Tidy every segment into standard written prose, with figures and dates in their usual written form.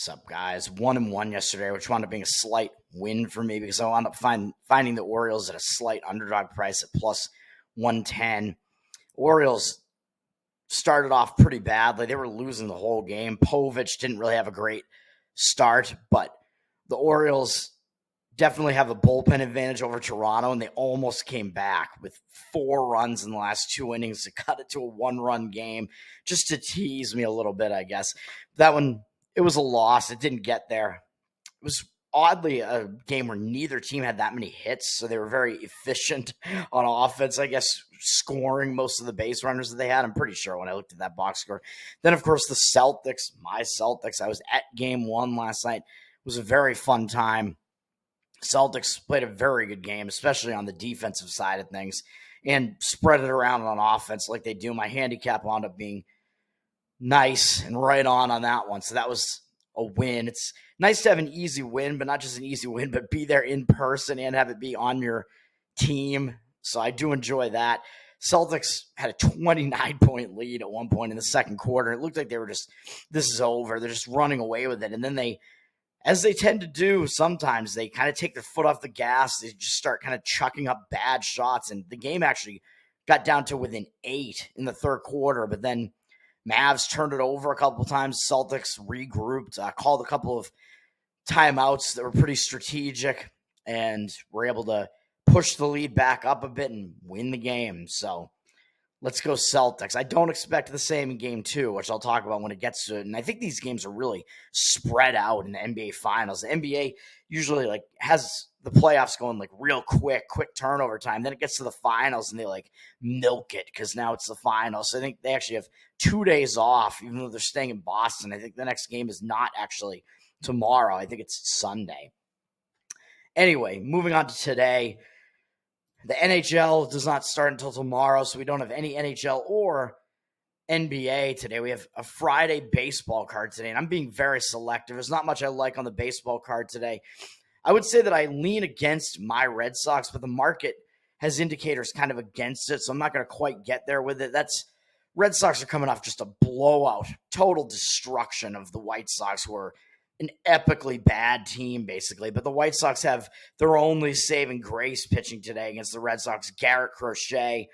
What's up, guys? 1-1 yesterday, which wound up being a slight win for me because I wound up finding the Orioles at a slight underdog price at plus 110. Orioles started off pretty badly. They were losing the whole game. Povich didn't really have a great start, but the Orioles definitely have a bullpen advantage over Toronto, and they almost came back with 4 runs in the last 2 innings to cut it to a 1-run game, just to tease me a little bit, I guess. That one, it was a loss. It didn't get there. It was oddly a game where neither team had that many hits, so they were very efficient on offense, I guess, scoring most of the base runners that they had. I'm pretty sure when I looked at that box score. Then, of course, the Celtics, my Celtics. I was at game 1 last night. It was a very fun time. Celtics played a very good game, especially on the defensive side of things, and spread it around on offense like they do. My handicap wound up being nice and right on that one. So that was a win. It's nice to have an easy win, but not just an easy win, but be there in person and have it be on your team. So I do enjoy that. Celtics had a 29-point lead at one point in the second quarter. It looked like they were just, this is over. They're just running away with it. And then they, as they tend to do sometimes, they kind of take their foot off the gas. They just start kind of chucking up bad shots. And the game actually got down to within 8 in the third quarter, but then Mavs turned it over a couple of times. Celtics regrouped, called a couple of timeouts that were pretty strategic, and were able to push the lead back up a bit and win the game. So let's go Celtics. I don't expect the same in game 2, which I'll talk about when it gets to it. And I think these games are really spread out in the NBA Finals. The NBA usually has the playoffs going real quick turnover time. Then it gets to the finals and they milk it because now it's the finals. So I think they actually have 2 days off, even though they're staying in Boston. I think the next game is not actually tomorrow. I think it's Sunday. Anyway, moving on to today. The NHL does not start until tomorrow, so we don't have any NHL or NBA today. We have a Friday baseball card today, and I'm being very selective. There's not much I like on the baseball card today. I would say that I lean against my Red Sox, but the market has indicators kind of against it, so I'm not going to quite get there with it. Red Sox are coming off just a blowout, total destruction of the White Sox, who are an epically bad team, basically. But the White Sox have their only saving grace pitching today against the Red Sox, Garrett Crochet,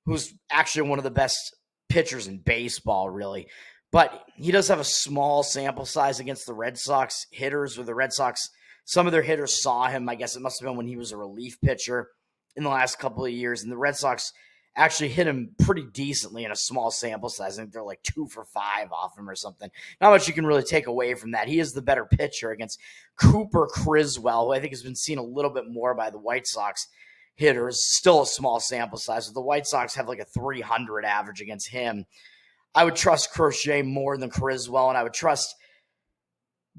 who's actually one of the best pitchers in baseball, really. But he does have a small sample size against the Red Sox hitters, where the Red Sox, some of their hitters saw him. I guess it must have been when he was a relief pitcher in the last couple of years. And the Red Sox actually hit him pretty decently in a small sample size. I think they're 2 for 5 off him or something. Not much you can really take away from that. He is the better pitcher against Cooper Criswell, who I think has been seen a little bit more by the White Sox hitters. Still a small sample size. But the White Sox have a 300 average against him. I would trust Crochet more than Criswell, and I would trust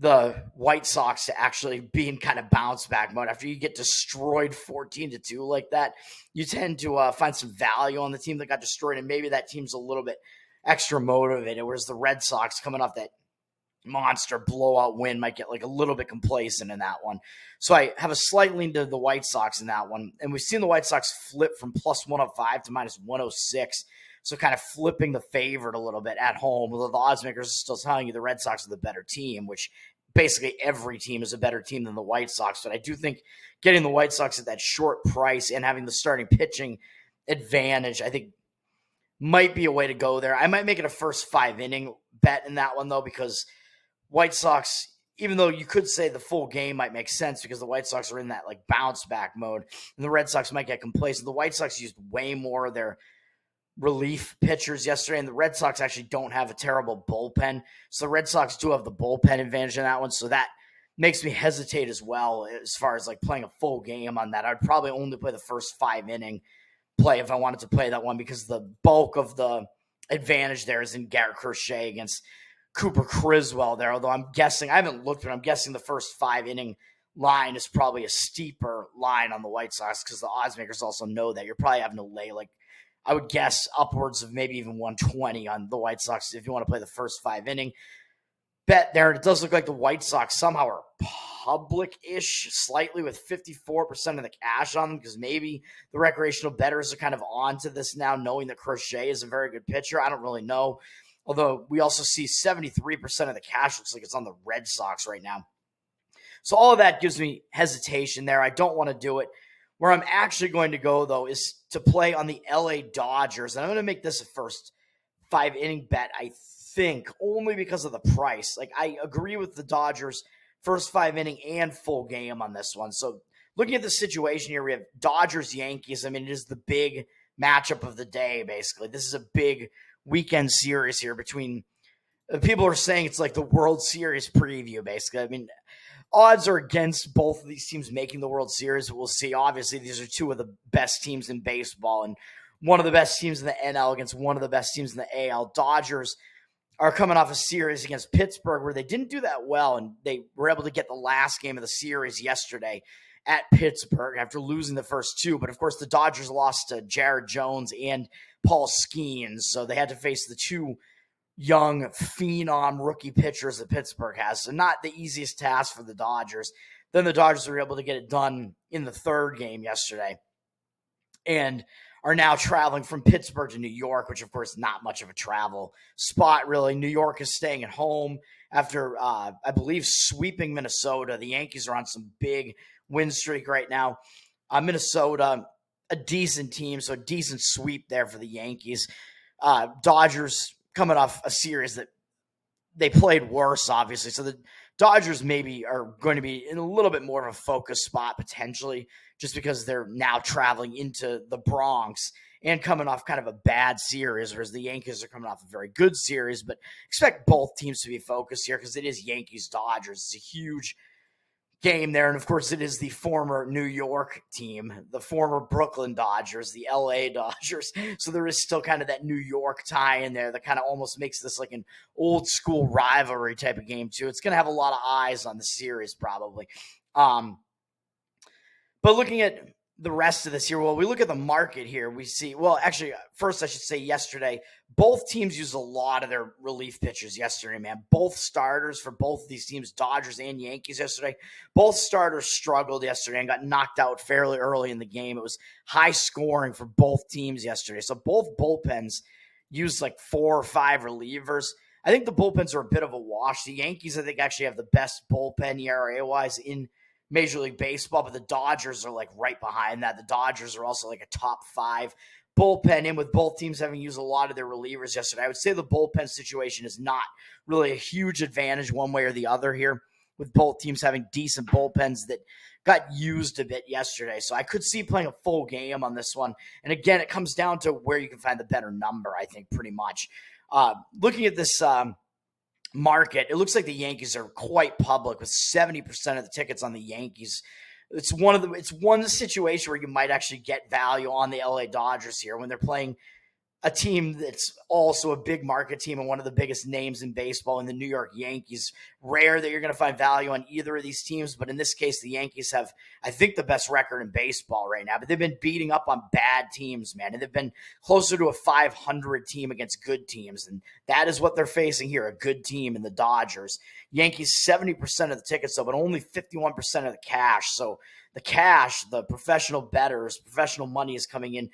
the White Sox to actually be in kind of bounce back mode. After you get destroyed 14-2 like that, you tend to find some value on the team that got destroyed, and maybe that team's a little bit extra motivated, whereas the Red Sox, coming off that monster blowout win, might get a little bit complacent in that one. So I have a slight lean to the White Sox in that one, and we've seen the White Sox flip from plus 105 to minus 106, so kind of flipping the favorite a little bit at home, although the odds makers are still telling you the Red Sox are the better team, which basically every team is a better team than the White Sox. But I do think getting the White Sox at that short price and having the starting pitching advantage, I think, might be a way to go there. I might make it a first 5-inning bet in that one, though, because White Sox, even though you could say the full game might make sense because the White Sox are in that bounce back mode, and the Red Sox might get complacent. The White Sox used way more of their relief pitchers yesterday, and the Red Sox actually don't have a terrible bullpen. So the Red Sox do have the bullpen advantage in that one. So that makes me hesitate as well as far as playing a full game on that. I'd probably only play the first 5-inning play if I wanted to play that one, because the bulk of the advantage there is in Garrett Crochet against Cooper Criswell there. Although I'm guessing, I haven't looked, but I'm guessing the first 5-inning line is probably a steeper line on the White Sox, because the odds makers also know that you're probably having to lay I would guess upwards of maybe even 120 on the White Sox if you want to play the first 5-inning bet there. It does look like the White Sox somehow are public-ish slightly with 54% of the cash on them, because maybe the recreational bettors are kind of on to this now, knowing that Crochet is a very good pitcher. I don't really know. Although we also see 73% of the cash looks like it's on the Red Sox right now. So all of that gives me hesitation there. I don't want to do it. Where I'm actually going to go, though, is to play on the LA Dodgers. And I'm going to make this a first 5-inning bet, I think, only because of the price. Like, I agree with the Dodgers first 5-inning and full game on this one. So looking at the situation here, we have Dodgers-Yankees. I mean, it is the big matchup of the day, basically. This is a big weekend series here between people are saying it's like the World Series preview, basically. I mean, odds are against both of these teams making the World Series. We'll see. Obviously, these are two of the best teams in baseball, and one of the best teams in the NL against one of the best teams in the AL. Dodgers are coming off a series against Pittsburgh where they didn't do that well, and they were able to get the last game of the series yesterday at Pittsburgh after losing the first two. But, of course, the Dodgers lost to Jared Jones and Paul Skeens, so they had to face the two young phenom rookie pitchers that Pittsburgh has. So not the easiest task for the Dodgers. Then the Dodgers were able to get it done in the third game yesterday and are now traveling from Pittsburgh to New York, which of course not much of a travel spot really. New York is staying at home after, I believe, sweeping Minnesota. The Yankees are on some big win streak right now. Minnesota, a decent team, so a decent sweep there for the Yankees. Dodgers coming off a series that they played worse, obviously. So the Dodgers maybe are going to be in a little bit more of a focus spot potentially just because they're now traveling into the Bronx and coming off kind of a bad series, whereas the Yankees are coming off a very good series. But expect both teams to be focused here because it is Yankees-Dodgers. It's a huge game there. And of course, it is the former New York team, the former Brooklyn Dodgers, the LA Dodgers. So there is still kind of that New York tie in there that kind of almost makes this like an old school rivalry type of game, too. It's going to have a lot of eyes on the series, probably. But looking at the rest of this year, well, we look at the market here, we see, well, actually, first I should say yesterday, both teams used a lot of their relief pitchers yesterday, man. Both starters for both of these teams, Dodgers and Yankees yesterday, both starters struggled yesterday and got knocked out fairly early in the game. It was high scoring for both teams yesterday. So both bullpens used like 4 or 5 relievers. I think the bullpens are a bit of a wash. The Yankees, I think, actually have the best bullpen ERA-wise in Major League Baseball, but the Dodgers are like right behind that. The Dodgers are also like a top 5 bullpen in, with both teams having used a lot of their relievers yesterday. I would say the bullpen situation is not really a huge advantage one way or the other here, with both teams having decent bullpens that got used a bit yesterday. So I could see playing a full game on this one. And again, it comes down to where you can find the better number, I think, pretty much. Looking at this market, it looks like the Yankees are quite public with 70% of the tickets on the Yankees. It's one situation where you might actually get value on the LA Dodgers here when they're playing a team that's also a big market team and one of the biggest names in baseball in the New York Yankees. Rare that you're going to find value on either of these teams, but in this case, the Yankees have, I think, the best record in baseball right now, but they've been beating up on bad teams, man, and they've been closer to a 500 team against good teams, and that is what they're facing here, a good team in the Dodgers. Yankees, 70% of the tickets, though, but only 51% of the cash, so the cash, the professional bettors, professional money is coming in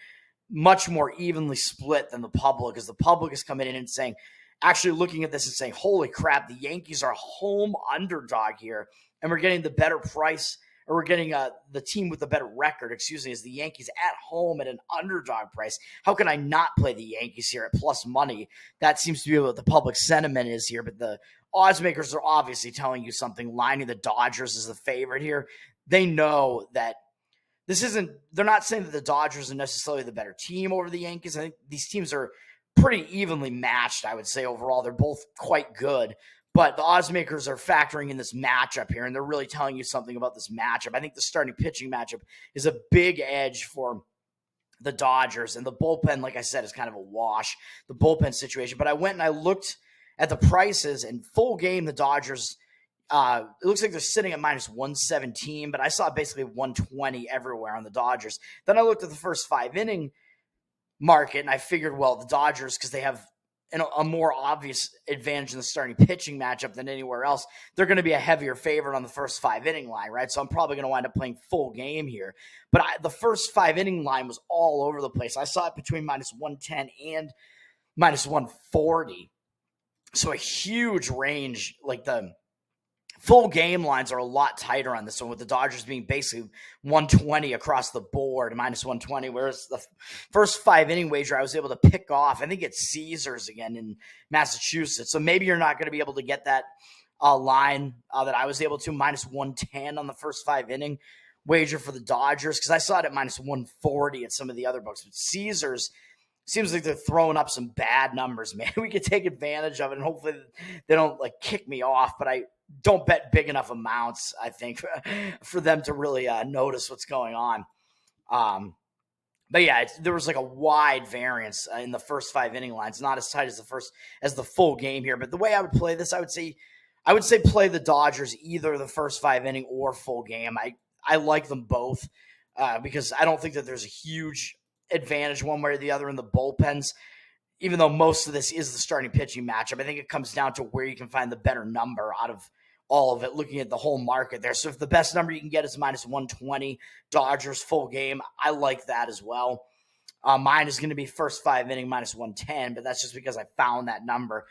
much more evenly split than the public, as the public is coming in and saying, actually looking at this and saying, holy crap, the Yankees are a home underdog here, and we're getting the better price, or we're getting the team with the better record, is the Yankees at home at an underdog price. How can I not play the Yankees here at plus money? That seems to be what the public sentiment is here, but the odds makers are obviously telling you something, lining the Dodgers as the favorite here. They know that they're not saying that the Dodgers are necessarily the better team over the Yankees. I think these teams are pretty evenly matched, I would say, overall. They're both quite good, but the odds makers are factoring in this matchup here, and they're really telling you something about this matchup. I think the starting pitching matchup is a big edge for the Dodgers, and the bullpen, like I said, is kind of a wash, the bullpen situation. But I went and I looked at the prices, and full game, the Dodgers, it looks like they're sitting at minus 117, but I saw basically 120 everywhere on the Dodgers. Then I looked at the first 5-inning market, and I figured, well, the Dodgers, because they have a more obvious advantage in the starting pitching matchup than anywhere else, they're going to be a heavier favorite on the first 5-inning line, right? So I'm probably going to wind up playing full game here. But the first 5-inning line was all over the place. I saw it between minus 110 and minus 140. So a huge range, like the full game lines are a lot tighter on this one, with the Dodgers being basically 120 across the board, minus 120, whereas the first 5 inning wager I was able to pick off, I think it's Caesars again in Massachusetts. So maybe you're not going to be able to get that line that I was able to, minus 110 on the first 5 inning wager for the Dodgers, because I saw it at minus 140 at some of the other books. But Caesars seems like they're throwing up some bad numbers, man. We could take advantage of it, and hopefully they don't like kick me off, but I don't bet big enough amounts, I think, for them to really notice what's going on. But yeah, there was like a wide variance in the first 5 inning lines, not as tight as the full game here. But the way I would play this, I would say play the Dodgers either the first 5 inning or full game. I like them both because I don't think that there's a huge advantage one way or the other in the bullpens, even though most of this is the starting pitching matchup. I think it comes down to where you can find the better number out of all of it, looking at the whole market there. So if the best number you can get is minus 120, Dodgers full game, I like that as well. Mine is going to be first 5 inning minus 110, but that's just because I found that number.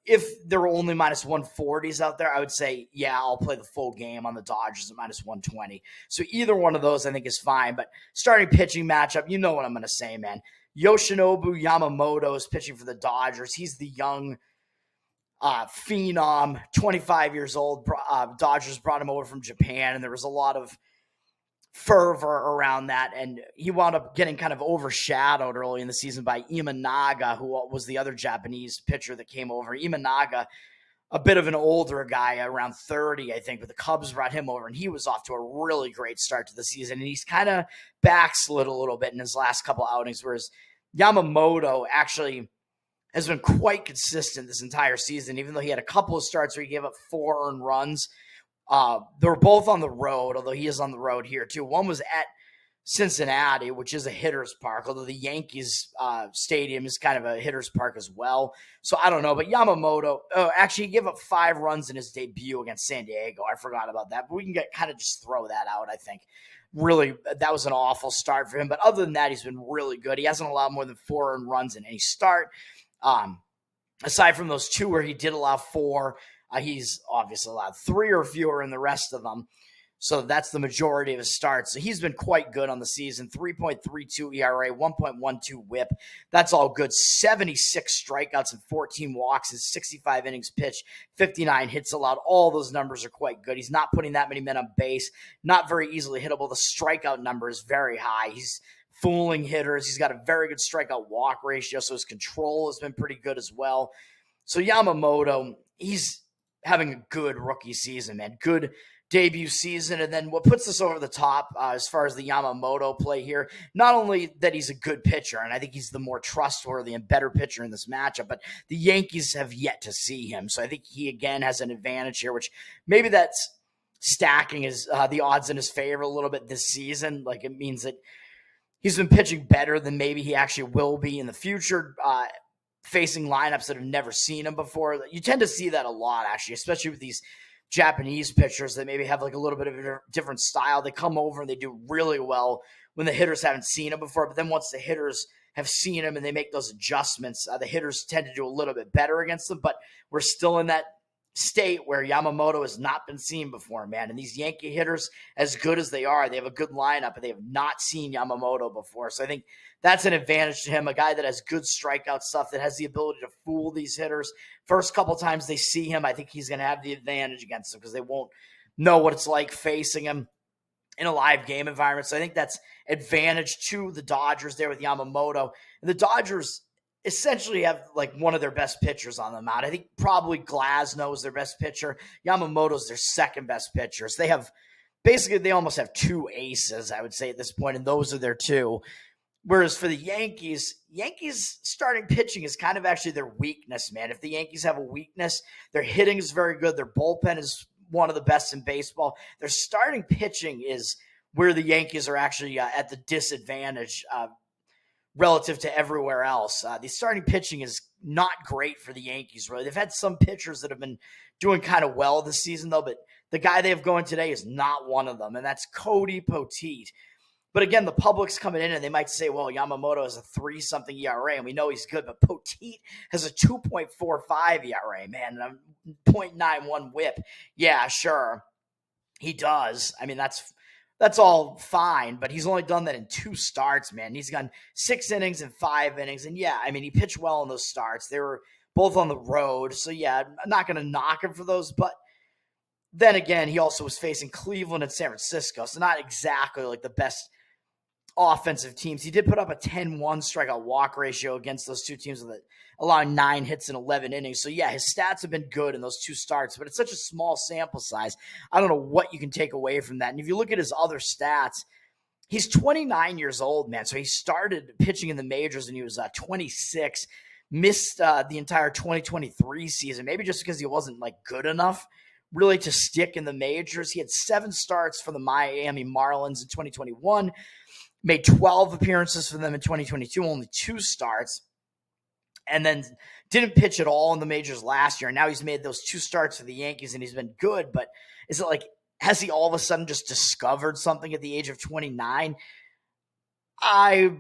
If there were only minus 140s out there, I would say, yeah, I'll play the full game on the Dodgers at minus 120. So either one of those I think is fine. But starting pitching matchup, you know what I'm going to say, man. Yoshinobu Yamamoto is pitching for the Dodgers. He's the young phenom, 25 years old. Dodgers brought him over from Japan, and there was a lot of fervor around that, and he wound up getting kind of overshadowed early in the season by Imanaga, who was the other Japanese pitcher that came over. Imanaga, a bit of an older guy, around 30, I think, but the Cubs brought him over, and he was off to a really great start to the season, and he's kind of backslid a little bit in his last couple outings, whereas Yamamoto actually has been quite consistent this entire season, even though he had a couple of starts where he gave up 4 earned runs. They were both on the road, although he is on the road here too. One was at Cincinnati, which is a hitter's park, although the Yankees stadium is kind of a hitter's park as well. So I don't know, but Yamamoto, actually he gave up 5 runs in his debut against San Diego. I forgot about that, but we can kind of just throw that out, I think. Really, that was an awful start for him. But other than that, he's been really good. He hasn't allowed more than 4 earned runs in any start. Aside from those 2 where he did allow 4, he's obviously allowed 3 or fewer in the rest of them. So that's the majority of his starts. So he's been quite good on the season. 3.32 ERA, 1.12 whip. That's all good. 76 strikeouts and 14 walks in 65 innings pitched, 59 hits allowed. All those numbers are quite good. He's not putting that many men on base. Not very easily hittable. The strikeout number is very high. He's fooling hitters. He's got a very good strikeout walk ratio, so his control has been pretty good as well. So Yamamoto, he's having a good rookie season, man. Good debut season. And then what puts us over the top as far as the Yamamoto play here, not only that he's a good pitcher, and I think he's the more trustworthy and better pitcher in this matchup, but the Yankees have yet to see him. So I think he, again, has an advantage here, which maybe that's stacking the odds in his favor a little bit this season. Like, it means that he's been pitching better than maybe he actually will be in the future, facing lineups that have never seen him before. You tend to see that a lot, actually, especially with these Japanese pitchers that maybe have like a little bit of a different style. They come over and they do really well when the hitters haven't seen him before. But then once the hitters have seen him and they make those adjustments, the hitters tend to do a little bit better against them. But we're still in that state where Yamamoto has not been seen before, man. And these Yankee hitters, as good as they are, they have a good lineup, and they have not seen Yamamoto before. So I think that's an advantage to him, a guy that has good strikeout stuff, that has the ability to fool these hitters. First couple times they see him, I think he's going to have the advantage against them because they won't know what it's like facing him in a live game environment. So I think that's advantage to the Dodgers there with Yamamoto. And the Dodgers essentially have like one of their best pitchers on the mound. I think probably Glasnow is their best pitcher. Yamamoto's their second best pitchers. They have basically, they almost have 2 aces, I would say, at this point, and those are their 2. Whereas for the Yankees starting pitching is kind of actually their weakness, man. If the Yankees have a weakness, their hitting is very good. Their bullpen is one of the best in baseball. Their starting pitching is where the Yankees are actually at the disadvantage relative to everywhere else. The starting pitching is not great for the Yankees, really. They've had some pitchers that have been doing kind of well this season, though, but the guy they have going today is not one of them, and that's Cody Poteet. But again, the public's coming in and they might say, well, Yamamoto has a 3-something ERA, and we know he's good, but Poteet has a 2.45 ERA, man, and a 0.91 whip. Yeah, sure, he does. I mean, that's all fine, but he's only done that in 2 starts, man. He's gone 6 innings and 5 innings, and yeah, I mean, he pitched well in those starts. They were both on the road, so yeah, I'm not going to knock him for those, but then again, he also was facing Cleveland and San Francisco, so not exactly like the best offensive teams. He did put up a 10-1 strikeout walk ratio against those 2 teams with allowing 9 hits in 11 innings. So yeah, his stats have been good in those 2 starts, but it's such a small sample size. I don't know what you can take away from that. And if you look at his other stats, he's 29 years old, man. So he started pitching in the majors when he was 26, missed the entire 2023 season, maybe just because he wasn't like good enough really to stick in the majors. He had 7 starts for the Miami Marlins in 2021, made 12 appearances for them in 2022, only 2 starts, and then didn't pitch at all in the majors last year. And now he's made those 2 starts for the Yankees, and he's been good. But is it like, has he all of a sudden just discovered something at the age of 29? I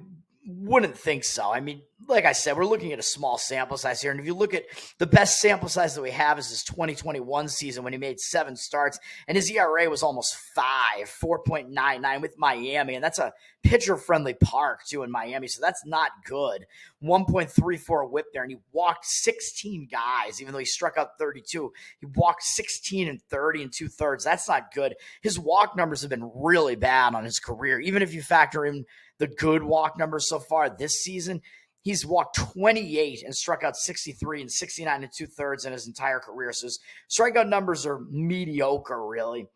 wouldn't think so. I mean, like I said, we're looking at a small sample size here. And if you look at the best sample size that we have is his 2021 season when he made 7 starts, and his ERA was almost 4.99 with Miami. And that's a pitcher-friendly park, too, in Miami. So that's not good. 1.34 whip there, and he walked 16 guys, even though he struck out 32. He walked 16 and 30 and 2/3. That's not good. His walk numbers have been really bad on his career. Even if you factor in the good walk numbers so far this season, he's walked 28 and struck out 63 and 69 and 2/3 in his entire career. So his strikeout numbers are mediocre, really.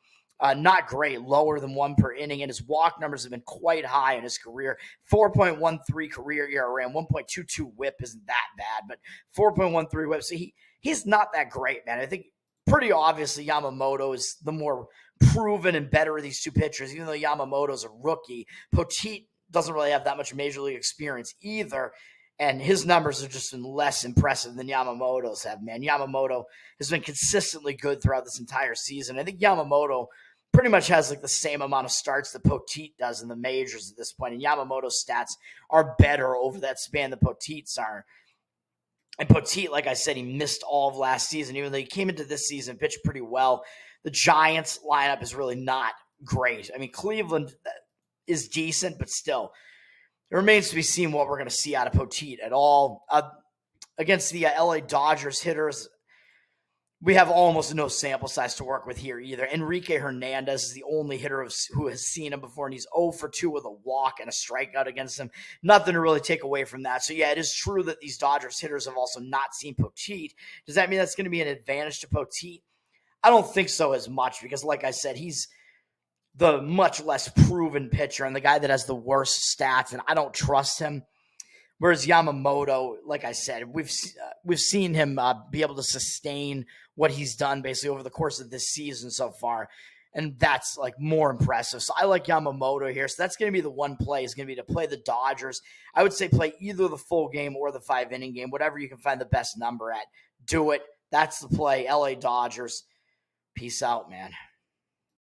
Not great, lower than 1 per inning, and his walk numbers have been quite high in his career. 4.13 career ERA and 1.22 whip isn't that bad, but 4.13 whip. So he's not that great, man. I think pretty obviously Yamamoto is the more proven and better of these 2 pitchers, even though Yamamoto's a rookie. Poteet doesn't really have that much major league experience either, and his numbers have just been less impressive than Yamamoto's have, man. Yamamoto has been consistently good throughout this entire season. I think Yamamoto pretty much has like the same amount of starts that Poteet does in the majors at this point, and Yamamoto's stats are better over that span than Poteet's are. And Poteet, like I said, he missed all of last season, even though he came into this season, pitched pretty well. The Giants lineup is really not great. I mean, Cleveland is decent, but still, it remains to be seen what we're going to see out of Poteet at all. Against the LA Dodgers hitters, we have almost no sample size to work with here either. Enrique Hernandez is the only hitter who has seen him before, and he's 0 for 2 with a walk and a strikeout against him. Nothing to really take away from that. So, yeah, it is true that these Dodgers hitters have also not seen Poteet. Does that mean that's going to be an advantage to Poteet? I don't think so as much because, like I said, he's the much less proven pitcher and the guy that has the worst stats, and I don't trust him. Whereas Yamamoto, like I said, we've seen him be able to sustain what he's done basically over the course of this season so far, and that's like more impressive. So I like Yamamoto here. So that's going to be the one play is going to be to play the Dodgers. I would say play either the full game or the 5-inning game, whatever you can find the best number at. Do it. That's the play. LA Dodgers. Peace out, man.